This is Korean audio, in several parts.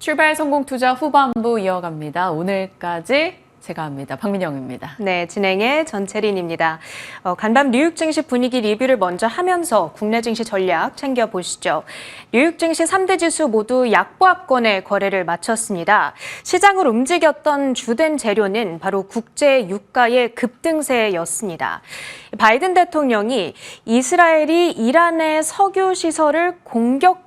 출발 성공 투자 후반부 이어갑니다. 오늘까지 제가 합니다. 박민영입니다. 네, 진행의 전채린입니다. 간밤 뉴욕 증시 분위기 리뷰를 먼저 하면서 국내 증시 전략 챙겨보시죠. 뉴욕 증시 3대 지수 모두 약보합권의 거래를 마쳤습니다. 시장을 움직였던 주된 재료는 바로 국제 유가의 급등세였습니다. 바이든 대통령이 이스라엘이 이란의 석유 시설을 공격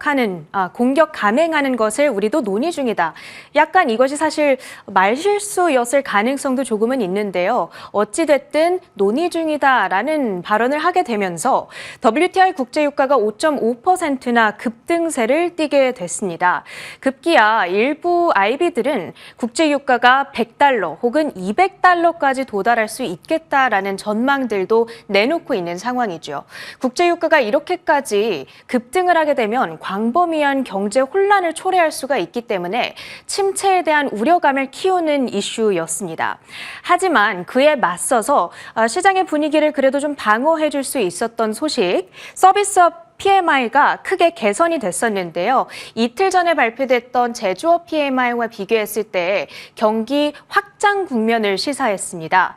감행하는 것을 우리도 논의 중이다. 약간 이것이 사실 말실수였을 가능성도 조금은 있는데요. 어찌됐든 논의 중이다라는 발언을 하게 되면서 WTI 국제유가가 5.5%나 급등세를 띠게 됐습니다. 급기야 일부 IB들은 국제유가가 $100 혹은 $200까지 도달할 수 있겠다라는 전망들도 내놓고 있는 상황이죠. 국제유가가 이렇게까지 급등을 하게 되면 광범위한 경제 혼란을 초래할 수가 있기 때문에 침체에 대한 우려감을 키우는 이슈였습니다. 하지만 그에 맞서서 시장의 분위기를 그래도 좀 방어해 줄 수 있었던 소식, 서비스업 PMI가 크게 개선이 됐었는데요. 이틀 전에 발표됐던 제조업 PMI와 비교했을 때 경기 확장 국면을 시사했습니다.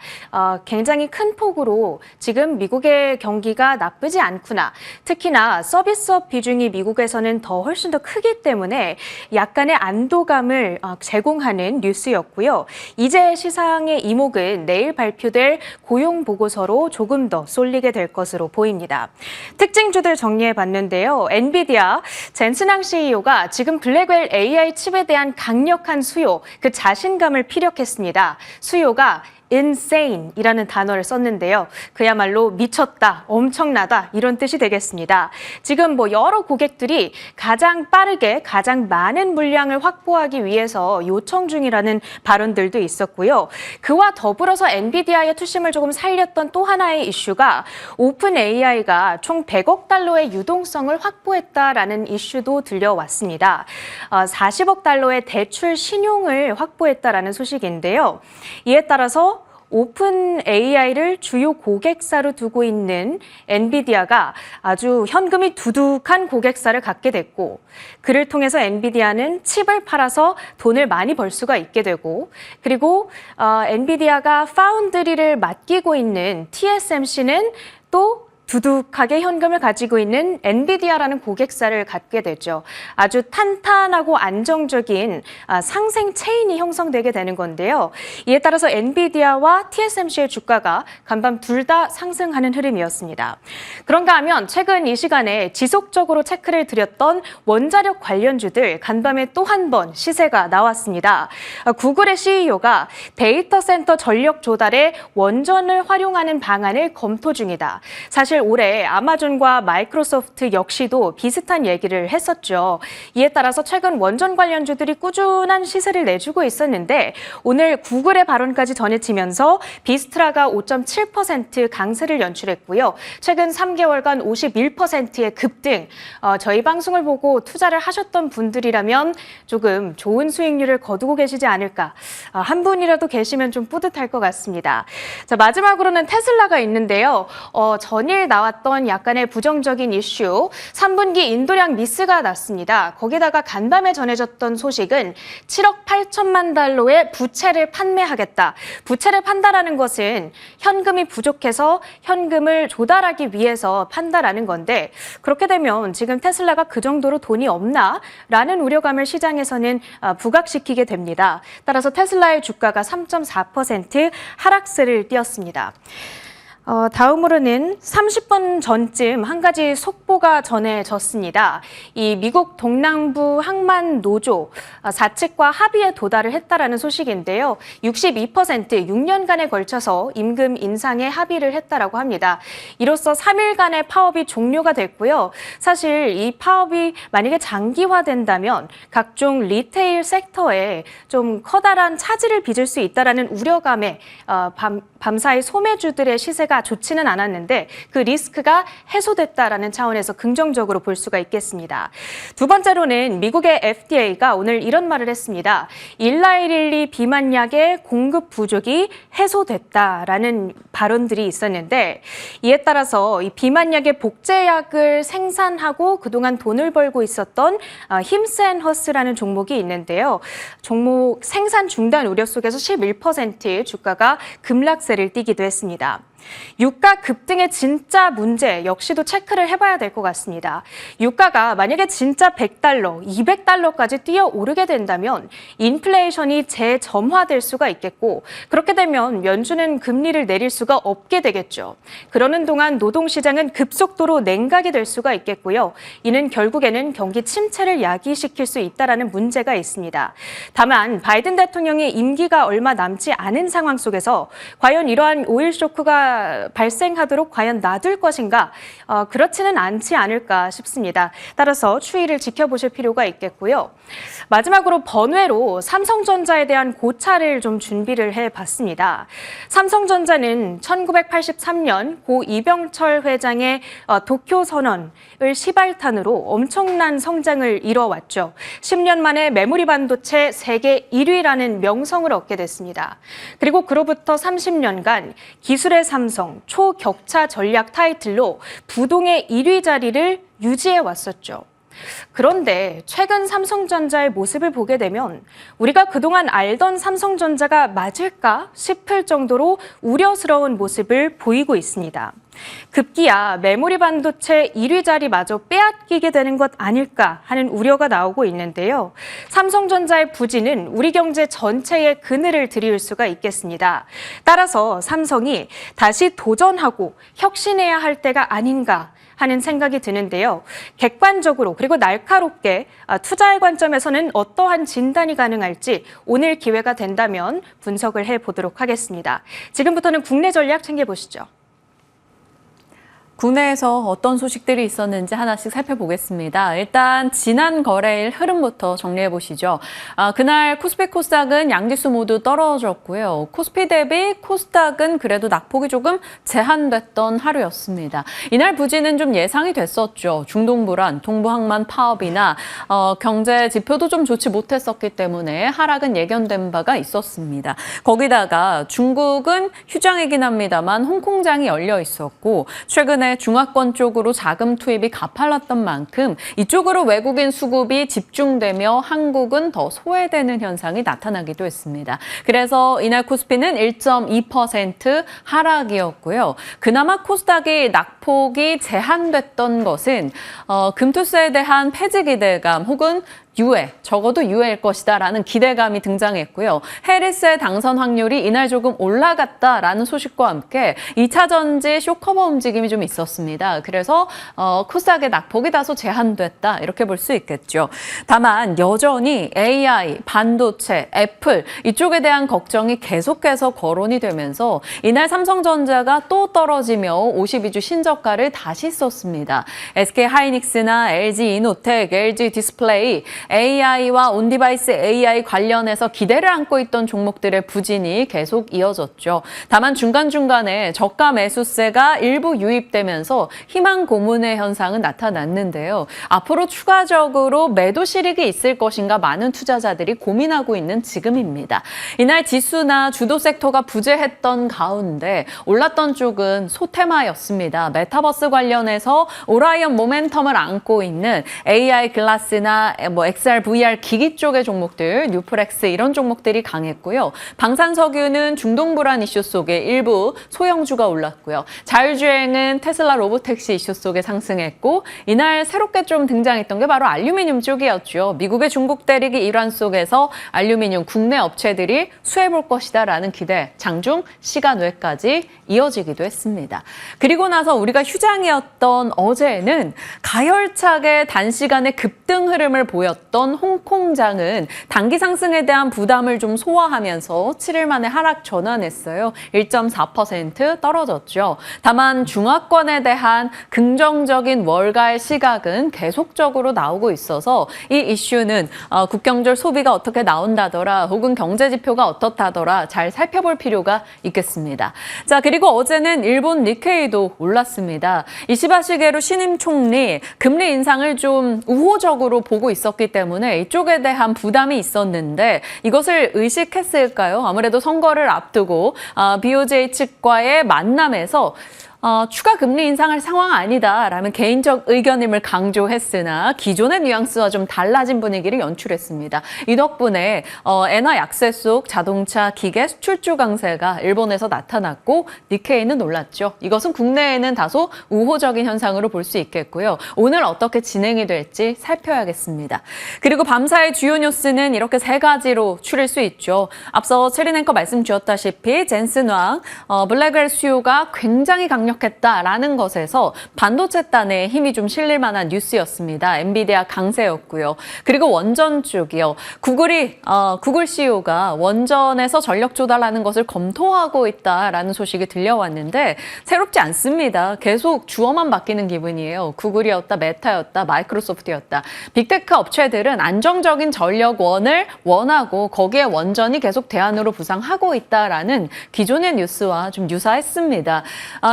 굉장히 큰 폭으로 지금 미국의 경기가 나쁘지 않구나. 특히나 서비스업 비중이 미국에서는 훨씬 더 크기 때문에 약간의 안도감을 제공하는 뉴스였고요. 이제 시장의 이목은 내일 발표될 고용 보고서로 조금 더 쏠리게 될 것으로 보입니다. 특징주들 정리해 봤는데요. 엔비디아 젠슨항 CEO가 지금 블랙웰 AI 칩에 대한 강력한 수요, 그 자신감을 피력했습니다. 수요가 insane이라는 단어를 썼는데요. 그야말로 미쳤다, 엄청나다 이런 뜻이 되겠습니다. 지금 여러 고객들이 가장 빠르게 가장 많은 물량을 확보하기 위해서 요청 중이라는 발언들도 있었고요. 그와 더불어서 엔비디아의 투심을 조금 살렸던 또 하나의 이슈가 오픈 AI가 총 $100억 유동성을 확보했다라는 이슈도 들려왔습니다. $40억 대출 신용을 확보했다라는 소식인데요. 이에 따라서 오픈 AI를 주요 고객사로 두고 있는 엔비디아가 아주 현금이 두둑한 고객사를 갖게 됐고, 그를 통해서 엔비디아는 칩을 팔아서 돈을 많이 벌 수가 있게 되고, 그리고 엔비디아가 파운드리를 맡기고 있는 TSMC는 또 두둑하게 현금을 가지고 있는 엔비디아라는 고객사를 갖게 되죠. 아주 탄탄하고 안정적인 상생 체인이 형성되게 되는 건데요. 이에 따라서 엔비디아와 TSMC의 주가가 간밤 둘 다 상승하는 흐름이었습니다. 그런가 하면 최근 이 시간에 지속적으로 체크를 드렸던 원자력 관련주들 간밤에 또 한 번 시세가 나왔습니다. 구글의 CEO가 데이터 센터 전력 조달에 원전을 활용하는 방안을 검토 중이다. 사실 올해 아마존과 마이크로소프트 역시도 비슷한 얘기를 했었죠. 이에 따라서 최근 원전 관련주들이 꾸준한 시세를 내주고 있었는데 오늘 구글의 발언까지 전해지면서 비스트라가 5.7% 강세를 연출했고요. 최근 3개월간 51%의 급등. 저희 방송을 보고 투자를 하셨던 분들이라면 조금 좋은 수익률을 거두고 계시지 않을까. 한 분이라도 계시면 좀 뿌듯할 것 같습니다. 자, 마지막으로는 테슬라가 있는데요. 전일 나왔던 약간의 부정적인 이슈, 3분기 인도량 미스가 났습니다. 거기다가 간밤에 전해졌던 소식은 7억 8천만 달러의 부채를 판매하겠다. 부채를 판다라는 것은 현금이 부족해서 현금을 조달하기 위해서 판다라는 건데, 그렇게 되면 지금 테슬라가 그 정도로 돈이 없나? 라는 우려감을 시장에서는 부각시키게 됩니다. 따라서 테슬라의 주가가 3.4% 하락세를 띄었습니다. 다음으로는 30분 전쯤 한 가지 속보가 전해졌습니다. 이 미국 동남부 항만 노조 사측과 합의에 도달을 했다라는 소식인데요. 62% 6년간에 걸쳐서 임금 인상에 합의를 했다라고 합니다. 이로써 3일간의 파업이 종료가 됐고요. 사실 이 파업이 만약에 장기화된다면 각종 리테일 섹터에 좀 커다란 차질을 빚을 수 있다라는 우려감에 밤사이 소매주들의 시세가 상태가 좋지는 않았는데 그 리스크가 해소됐다라는 차원에서 긍정적으로 볼 수가 있겠습니다. 두 번째로는 미국의 FDA가 오늘 이런 말을 했습니다. 일라이릴리 비만약의 공급 부족이 해소됐다라는 발언들이 있었는데 이에 따라서 이 비만약의 복제약을 생산하고 그동안 돈을 벌고 있었던 힘센허스라는 종목이 있는데요. 종목 생산 중단 우려 속에서 11% 주가가 급락세를 띠기도 했습니다. 유가 급등의 진짜 문제 역시도 체크를 해봐야 될 것 같습니다. 유가가 만약에 진짜 100달러, 200달러까지 뛰어오르게 된다면 인플레이션이 재점화될 수가 있겠고 그렇게 되면 연준은 금리를 내릴 수가 없게 되겠죠. 그러는 동안 노동시장은 급속도로 냉각이 될 수가 있겠고요. 이는 결국에는 경기 침체를 야기시킬 수 있다는 문제가 있습니다. 다만 바이든 대통령의 임기가 얼마 남지 않은 상황 속에서 과연 이러한 오일 쇼크가 발생하도록 과연 놔둘 것인가? 그렇지는 않지 않을까 싶습니다. 따라서 추이를 지켜보실 필요가 있겠고요. 마지막으로 번외로 삼성전자에 대한 고찰을 좀 준비를 해봤습니다. 삼성전자는 1983년 고 이병철 회장의 도쿄 선언을 시발탄으로 엄청난 성장을 이뤄왔죠. 10년 만에 메모리 반도체 세계 1위라는 명성을 얻게 됐습니다. 그리고 그로부터 30년간 기술의 삼성, 초격차 전략 타이틀로 부동의 1위 자리를 유지해 왔었죠. 그런데 최근 삼성전자의 모습을 보게 되면 우리가 그동안 알던 삼성전자가 맞을까 싶을 정도로 우려스러운 모습을 보이고 있습니다. 급기야 메모리 반도체 1위 자리마저 빼앗기게 되는 것 아닐까 하는 우려가 나오고 있는데요. 삼성전자의 부진은 우리 경제 전체에 그늘을 들이울 수가 있겠습니다. 따라서 삼성이 다시 도전하고 혁신해야 할 때가 아닌가 하는 생각이 드는데요. 객관적으로 그리고 날카롭게 투자의 관점에서는 어떠한 진단이 가능할지 오늘 기회가 된다면 분석을 해보도록 하겠습니다. 지금부터는 국내 전략 챙겨보시죠. 국내에서 어떤 소식들이 있었는지 하나씩 살펴보겠습니다. 일단 지난 거래일 흐름부터 정리해 보시죠. 그날 코스피 코스닥은 양지수 모두 떨어졌고요. 코스피 대비 코스닥은 그래도 낙폭이 조금 제한됐던 하루였습니다. 이날 부진은 좀 예상이 됐었죠. 중동 불안, 동부항만 파업이나 경제 지표도 좀 좋지 못했었기 때문에 하락은 예견된 바가 있었습니다. 거기다가 중국은 휴장이긴 합니다만 홍콩장이 열려 있었고 최근에 중화권 쪽으로 자금 투입이 가팔랐던 만큼 이쪽으로 외국인 수급이 집중되며 한국은 더 소외되는 현상이 나타나기도 했습니다. 그래서 이날 코스피는 1.2% 하락이었고요. 그나마 코스닥이 낙폭이 제한됐던 것은 금투세에 대한 폐지 기대감 혹은 유예, 적어도 유예일 것이다라는 기대감이 등장했고요. 해리스의 당선 확률이 이날 조금 올라갔다라는 소식과 함께 2차 전지 쇼커버 움직임이 좀 있었습니다. 그래서 코스닥의 낙폭이 다소 제한됐다 이렇게 볼 수 있겠죠. 다만 여전히 AI, 반도체, 애플 이쪽에 대한 걱정이 계속해서 거론이 되면서 이날 삼성전자가 또 떨어지며 52주 신저가를 다시 썼습니다. SK하이닉스나 LG이노텍, LG디스플레이 AI와 온디바이스 AI 관련해서 기대를 안고 있던 종목들의 부진이 계속 이어졌죠. 다만 중간중간에 저가 매수세가 일부 유입되면서 희망 고문의 현상은 나타났는데요. 앞으로 추가적으로 매도 실익이 있을 것인가 많은 투자자들이 고민하고 있는 지금입니다. 이날 지수나 주도 섹터가 부재했던 가운데 올랐던 쪽은 소테마였습니다. 메타버스 관련해서 오라이언 모멘텀을 안고 있는 AI 글라스나 XR, VR 기기 쪽의 종목들, 뉴프렉스 이런 종목들이 강했고요. 방산석유는 중동 불안 이슈 속에 일부 소형주가 올랐고요. 자율주행은 테슬라 로보택시 이슈 속에 상승했고 이날 새롭게 좀 등장했던 게 바로 알루미늄 쪽이었죠. 미국의 중국 대륙의 일환 속에서 알루미늄 국내 업체들이 수혜볼 것이다라는 기대, 장중 시간 외까지 이어지기도 했습니다. 그리고 나서 우리가 휴장이었던 어제는 가열차게 단시간에 급등 흐름을 보였던 있었던 홍콩장은 단기 상승에 대한 부담을 좀 소화하면서 7일 만에 하락 전환했어요. 1.4% 떨어졌죠. 다만 중화권에 대한 긍정적인 월가의 시각은 계속적으로 나오고 있어서 이 이슈는 국경절 소비가 어떻게 나온다더라 혹은 경제 지표가 어떻다더라 잘 살펴볼 필요가 있겠습니다. 자, 그리고 어제는 일본 니케이도 올랐습니다. 이시바 시게루 신임 총리 금리 인상을 좀 우호적으로 보고 있었기 때문에 이쪽에 대한 부담이 있었는데 이것을 의식했을까요? 아무래도 선거를 앞두고 BOJ 측과의 만남에서 추가 금리 인상할 상황 아니다라는 개인적 의견임을 강조했으나 기존의 뉘앙스와 좀 달라진 분위기를 연출했습니다. 이 덕분에 엔화 약세 속 자동차, 기계 수출주 강세가 일본에서 나타났고 니케이는 놀랐죠. 이것은 국내에는 다소 우호적인 현상으로 볼 수 있겠고요. 오늘 어떻게 진행이 될지 살펴야겠습니다. 그리고 밤사이 주요 뉴스는 이렇게 세 가지로 추릴 수 있죠. 앞서 체린 앵커 말씀 주셨다시피 젠슨 왕, 블랙웰 수요가 굉장히 강력했다라는 것에서 반도체단에 힘이 좀 실릴 만한 뉴스였습니다. 엔비디아 강세였고요. 그리고 원전 쪽이요. 구글 CEO가 원전에서 전력 조달하는 것을 검토하고 있다라는 소식이 들려왔는데 새롭지 않습니다. 계속 주어만 바뀌는 기분이에요. 구글이었다, 메타였다, 마이크로소프트였다. 빅테크 업체들은 안정적인 전력원을 원하고 거기에 원전이 계속 대안으로 부상하고 있다라는 기존의 뉴스와 좀 유사했습니다.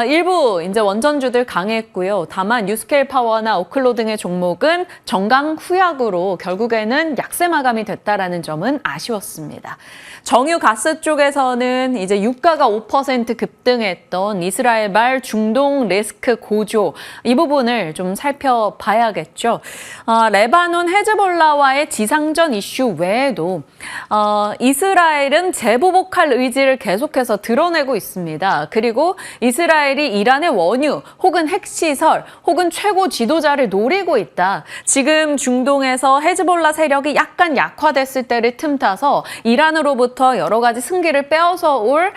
일부 이제 원전주들 강했고요. 다만 뉴스케일 파워나 오클로 등의 종목은 정강 후약으로 결국에는 약세 마감이 됐다라는 점은 아쉬웠습니다. 정유 가스 쪽에서는 이제 유가가 5% 급등했던 이스라엘발 중동 리스크 고조 이 부분을 좀 살펴봐야겠죠. 레바논 헤즈볼라와의 지상전 이슈 외에도 이스라엘은 재보복할 의지를 계속해서 드러내고 있습니다. 그리고 이스라엘이 이란의 원유 혹은 핵시설 혹은 최고 지도자를 노리고 있다. 지금 중동에서 헤즈볼라 세력이 약간 약화됐을 때를 틈타서 이란으로부터 여러 가지 승기를 빼앗아 올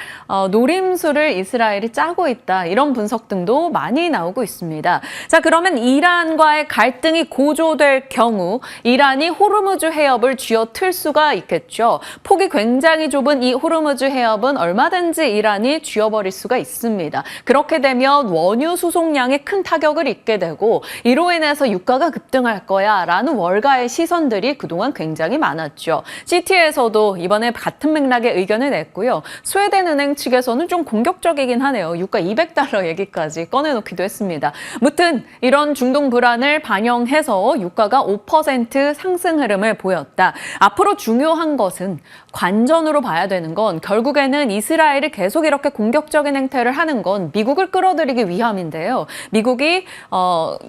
노림수를 이스라엘이 짜고 있다. 이런 분석 등도 많이 나오고 있습니다. 자, 그러면 이란과의 갈등이 고조될 경우 이란이 호르무즈 해협을 쥐어틀 수가 있겠죠. 폭이 굉장히 좁은 이 호르무즈 해협은 얼마든지 이란이 쥐어버릴 수가 있습니다. 그렇게 되면 원유 수송량에 큰 타격을 입게 되고 이로 인해서 유가가 급등할 거야 라는 월가의 시선들이 그동안 굉장히 많았죠. 시티에서도 이번에 같은 맥락의 의견을 냈고요. 스웨덴 은행 측에서는 좀 공격적이긴 하네요. 유가 $200 얘기까지 꺼내놓기도 했습니다. 무튼 이런 중동 불안을 반영해서 유가가 5% 상승 흐름을 보였다. 앞으로 중요한 것은 관전으로 봐야 되는 건 결국에는 이스라엘이 계속 이렇게 공격적인 행태를 하는 건 미국을 끌어들이기 위함인데요. 미국이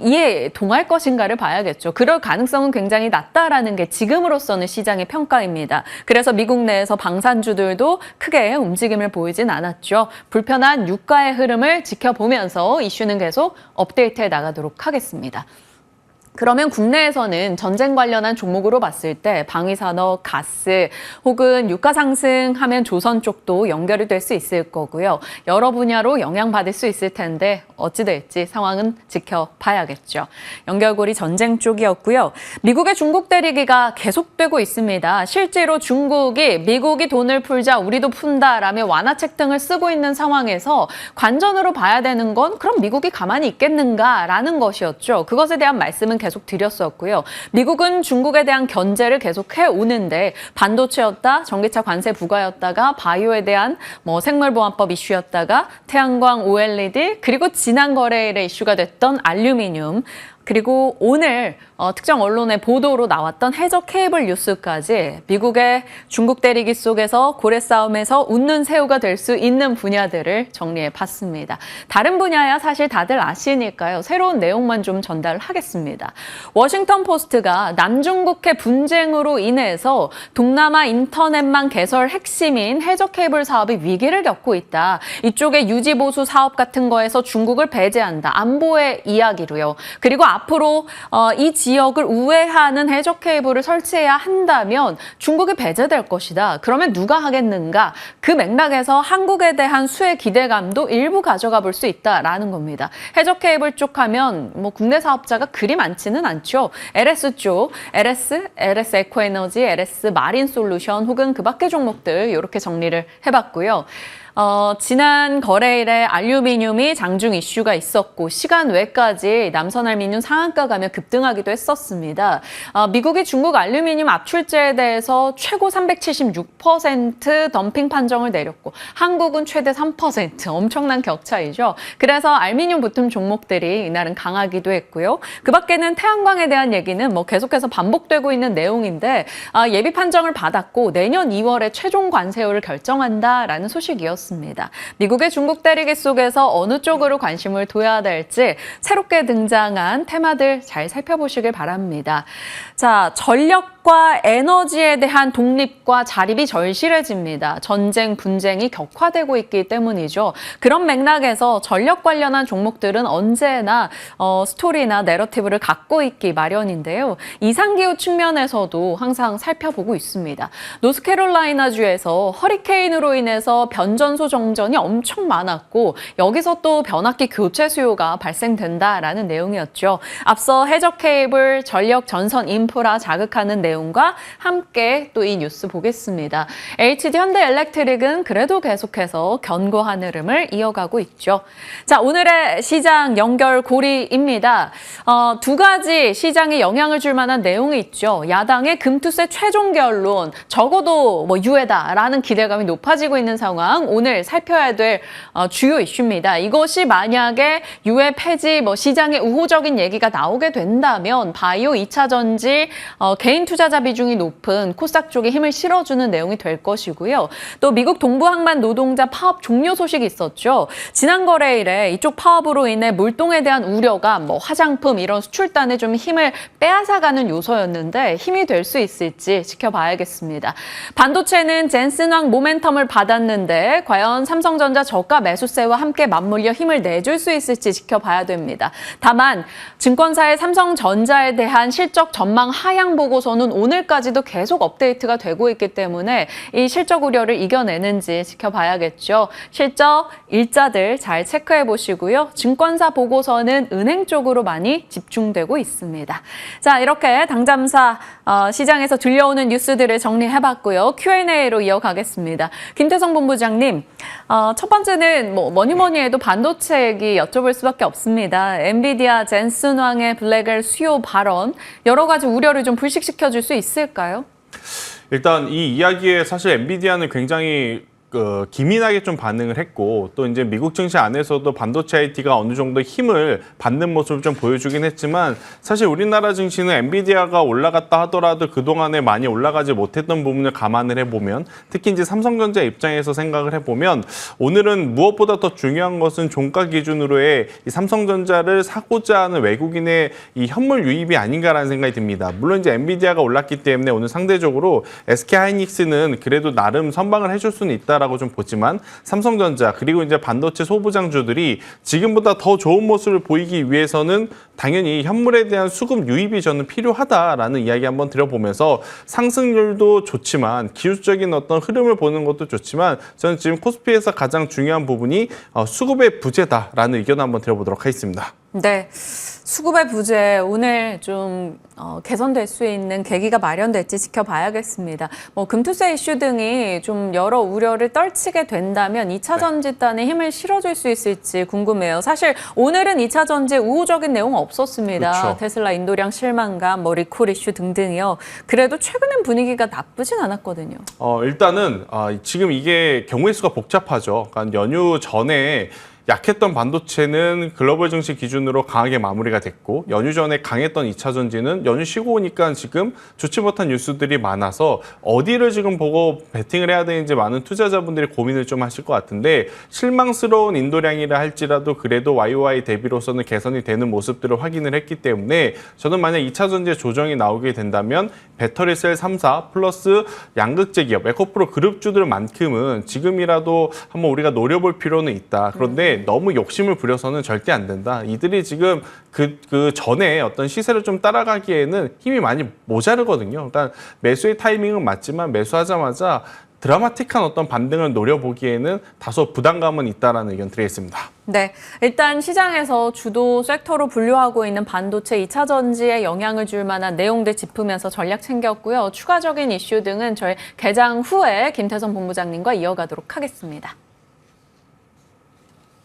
이에 동할 것인가를 봐야겠죠. 그럴 가능성은 굉장히 낮다라는 게 지금으로서는 시장의 평가입니다. 그래서 미국 내에서 방산주들도 크게 움직임을 보이진 않았죠. 불편한 유가의 흐름을 지켜보면서 이슈는 계속 업데이트해 나가도록 하겠습니다. 그러면 국내에서는 전쟁 관련한 종목으로 봤을 때 방위산업, 가스 혹은 유가 상승하면 조선 쪽도 연결이 될 수 있을 거고요. 여러 분야로 영향받을 수 있을 텐데 어찌 될지 상황은 지켜봐야겠죠. 연결고리 전쟁 쪽이었고요. 미국의 중국 때리기가 계속되고 있습니다. 실제로 중국이 미국이 돈을 풀자 우리도 푼다라며 완화책 등을 쓰고 있는 상황에서 관전으로 봐야 되는 건 그럼 미국이 가만히 있겠는가라는 것이었죠. 그것에 대한 말씀은 계속 드렸었고요. 미국은 중국에 대한 견제를 계속해 오는데 반도체였다, 전기차 관세 부과였다가 바이오에 대한 생물보안법 이슈였다가 태양광 OLED 그리고 지난 거래일에 이슈가 됐던 알루미늄 그리고 오늘 특정 언론의 보도로 나왔던 해저 케이블 뉴스까지 미국의 중국 때리기 속에서 고래 싸움에서 웃는 새우가 될 수 있는 분야들을 정리해 봤습니다. 다른 분야야 사실 다들 아시니까요. 새로운 내용만 좀 전달하겠습니다. 워싱턴 포스트가 남중국해 분쟁으로 인해서 동남아 인터넷망 개설 핵심인 해저 케이블 사업이 위기를 겪고 있다. 이쪽에 유지보수 사업 같은 거에서 중국을 배제한다. 안보의 이야기로요. 그리고 앞으로 이 지역을 우회하는 해저 케이블을 설치해야 한다면 중국이 배제될 것이다. 그러면 누가 하겠는가? 그 맥락에서 한국에 대한 수혜 기대감도 일부 가져가 볼 수 있다라는 겁니다. 해저 케이블 쪽 하면 뭐 국내 사업자가 그리 많지는 않죠. LS 쪽, LS 에코에너지, LS 마린 솔루션 혹은 그 밖의 종목들 이렇게 정리를 해봤고요. 지난 거래일에 알루미늄이 장중 이슈가 있었고 시간 외까지 남선 알루미늄 상한가 가며 급등하기도 했었습니다. 미국이 중국 알루미늄 압출제에 대해서 최고 376% 덤핑 판정을 내렸고 한국은 최대 3%, 엄청난 격차이죠. 그래서 알루미늄 부품 종목들이 이날은 강하기도 했고요. 그 밖에는 태양광에 대한 얘기는 뭐 계속해서 반복되고 있는 내용인데 예비 판정을 받았고 내년 2월에 최종 관세율을 결정한다라는 소식이었습니다. 미국의 중국 대리기 속에서 어느 쪽으로 관심을 둬야 될지 새롭게 등장한 테마들 잘 살펴보시길 바랍니다. 자, 전력과 에너지에 대한 독립과 자립이 절실해집니다. 전쟁, 분쟁이 격화되고 있기 때문이죠. 그런 맥락에서 전력 관련한 종목들은 언제나 스토리나 내러티브를 갖고 있기 마련인데요. 이상기후 측면에서도 항상 살펴보고 있습니다. 노스캐롤라이나주에서 허리케인으로 인해서 변전소 정전이 엄청 많았고 여기서 또 변압기 교체 수요가 발생된다라는 내용이었죠. 앞서 해저 케이블, 전력 전선 인프라 자극하는 내용과 함께 또 이 뉴스 보겠습니다. HD 현대엘렉트릭은 그래도 계속해서 견고한 흐름을 이어가고 있죠. 자, 오늘의 시장 연결고리입니다. 두 가지 시장에 영향을 줄 만한 내용이 있죠. 야당의 금투세 최종 결론, 적어도 뭐 유예다라는 기대감이 높아지고 있는 상황, 오늘 살펴야 될 주요 이슈입니다. 이것이 만약에 유예 폐지, 뭐 시장에 우호적인 얘기가 나오게 된다면 바이오 2차 전지 개인 투자자 비중이 높은 코스닥 쪽에 힘을 실어주는 내용이 될 것이고요. 또 미국 동부항만 노동자 파업 종료 소식이 있었죠. 지난 거래일에 이쪽 파업으로 인해 물동에 대한 우려가 뭐 화장품 이런 수출단에 좀 힘을 빼앗아가는 요소였는데 힘이 될 수 있을지 지켜봐야겠습니다. 반도체는 젠슨왕 모멘텀을 받았는데 과연 삼성전자 저가 매수세와 함께 맞물려 힘을 내줄 수 있을지 지켜봐야 됩니다. 다만 증권사의 삼성전자에 대한 실적 전망 하향 보고서는 오늘까지도 계속 업데이트가 되고 있기 때문에 이 실적 우려를 이겨내는지 지켜봐야겠죠. 실적 일자들 잘 체크해 보시고요. 증권사 보고서는 은행 쪽으로 많이 집중되고 있습니다. 자, 이렇게 당잠사 시장에서 들려오는 뉴스들을 정리해봤고요. Q&A로 이어가겠습니다. 김태성 본부장님, 첫 번째는 뭐니 해도 반도체 얘기 여쭤볼 수밖에 없습니다. 엔비디아 젠슨왕의 블랙엘 수요 발언, 여러 가지 우려를 좀 불식시켜줄 수 있을까요? 일단 이 이야기에 사실 엔비디아는 굉장히 기민하게 좀 반응을 했고 또 이제 미국 증시 안에서도 반도체 IT가 어느 정도 힘을 받는 모습을 좀 보여주긴 했지만 사실 우리나라 증시는 엔비디아가 올라갔다 하더라도 그동안에 많이 올라가지 못했던 부분을 감안을 해보면 특히 이제 삼성전자 입장에서 생각을 해보면 오늘은 무엇보다 더 중요한 것은 종가 기준으로의 이 삼성전자를 사고자 하는 외국인의 이 현물 유입이 아닌가라는 생각이 듭니다. 물론 이제 엔비디아가 올랐기 때문에 오늘 상대적으로 SK하이닉스는 그래도 나름 선방을 해줄 수는 있다. 라고 좀 보지만 삼성전자 그리고 이제 반도체 소부장주들이 지금보다 더 좋은 모습을 보이기 위해서는 당연히 현물에 대한 수급 유입이 저는 필요하다라는 이야기 한번 드려보면서 상승률도 좋지만 기술적인 어떤 흐름을 보는 것도 좋지만 저는 지금 코스피에서 가장 중요한 부분이 수급의 부재다라는 의견을 한번 드려보도록 하겠습니다. 네, 수급의 부재 오늘 좀 개선될 수 있는 계기가 마련될지 지켜봐야겠습니다. 뭐 금투세 이슈 등이 좀 여러 우려를 떨치게 된다면 2차 전지단에 힘을 실어줄 수 있을지 궁금해요. 사실 오늘은 2차 전지에 우호적인 내용 없었습니다. 그렇죠. 테슬라 인도량 실망감, 뭐 리콜 이슈 등등이요. 그래도 최근엔 분위기가 나쁘진 않았거든요. 일단은 지금 이게 경우의 수가 복잡하죠. 그러니까 연휴 전에 약했던 반도체는 글로벌 증시 기준으로 강하게 마무리가 됐고 연휴 전에 강했던 2차 전지는 연휴 쉬고 오니까 지금 좋지 못한 뉴스들이 많아서 어디를 지금 보고 베팅을 해야 되는지 많은 투자자분들이 고민을 좀 하실 것 같은데 실망스러운 인도량이라 할지라도 그래도 YOY 대비로서는 개선이 되는 모습들을 확인을 했기 때문에 저는 만약 2차 전지에 조정이 나오게 된다면 배터리셀 3사 플러스 양극재 기업 에코프로 그룹주들만큼은 지금이라도 한번 우리가 노려볼 필요는 있다. 그런데 이게 너무 욕심을 부려서는 절대 안 된다. 이들이 지금 그 전에 어떤 시세를 좀 따라가기에는 힘이 많이 모자르거든요. 그러니까 매수의 타이밍은 맞지만 매수하자마자 드라마틱한 어떤 반등을 노려보기에는 다소 부담감은 있다라는 의견 드리겠습니다. 네, 일단 시장에서 주도 섹터로 분류하고 있는 반도체 2차 전지에 영향을 줄 만한 내용들 짚으면서 전략 챙겼고요. 추가적인 이슈 등은 저희 개장 후에 김태선 본부장님과 이어가도록 하겠습니다.